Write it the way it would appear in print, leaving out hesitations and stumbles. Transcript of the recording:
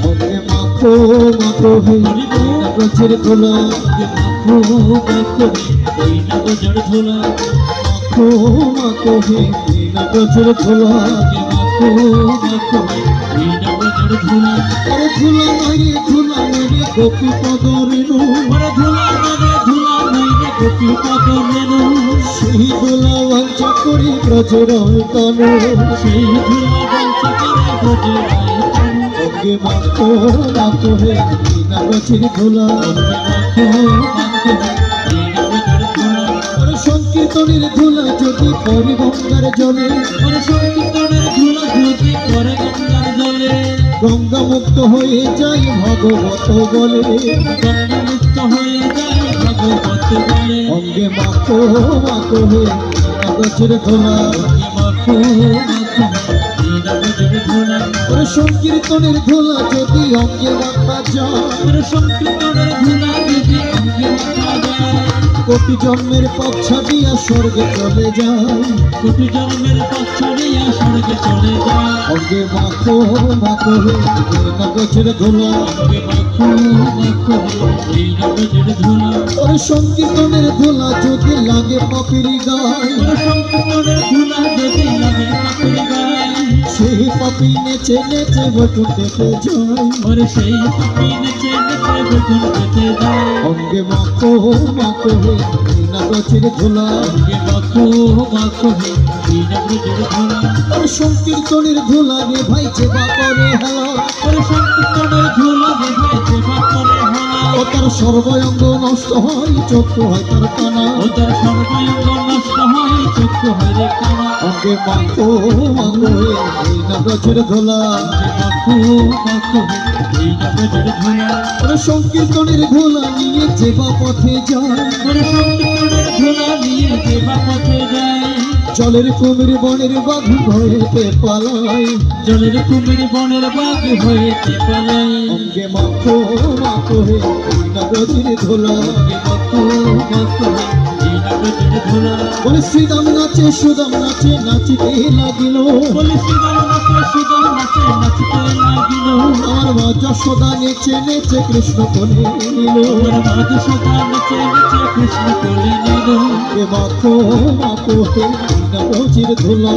ওকে মাখো মাখো হে গাছের ধুলা, মাখো মাখো হে গাছের ধুলা। আরে ধুলা নাই রে গোপী পদরেণু, সেই ধুলা বাঞ্ছা করি ব্রজের তনু। ওকে মাখো মাখো হে গাছের ধুলা, সংকীর্তনের ধুলা যদি পরে গঙ্গার জলে, গঙ্গা মুক্ত হয়ে যায় ভাগবত বলে। অঙ্গে মাখো মাখো হে গাছের ধুলা, সংকীর্তনের ধুলা যদি অঙ্গে মাখা যায়, কোটি জন্মের পথ ছাড়িয়া স্বর্গে চলে যায়। অঙ্গে মাখো মাখো হে গাছের ধুলা, সংকীর্তনের ধুলা যদি লাগে পাপের গায়, সেই পাপি নেচে নেচে বটুন পেতে যায়। অঙ্গে মাখো মাখো হে গাছের ধুলা, সংকীর্তনের ধুলা রে ভাই চেবা করে হেলা, ও তার সর্বাঙ্গ নষ্ট হয় চক্ষু হয় তার কানা। অঙ্গে মাখো মাখো হে গাছের ধুলা, সংকীর্তনের ধুলা নিয়ে যেবা পথে যায়। জলের কুমির বনের বাঘ হয়েতে পালায়, অঙ্গে মাখো মাখো হে গাছের ধুলা। বলে শ্রীদাম নাচে সুদাম নাচে নাচিতে লাগিল, আমার মা যশোদা নেচে নেচে কৃষ্ণ কোলে নিল। মাখো মাখো হে গাছের ধুলা।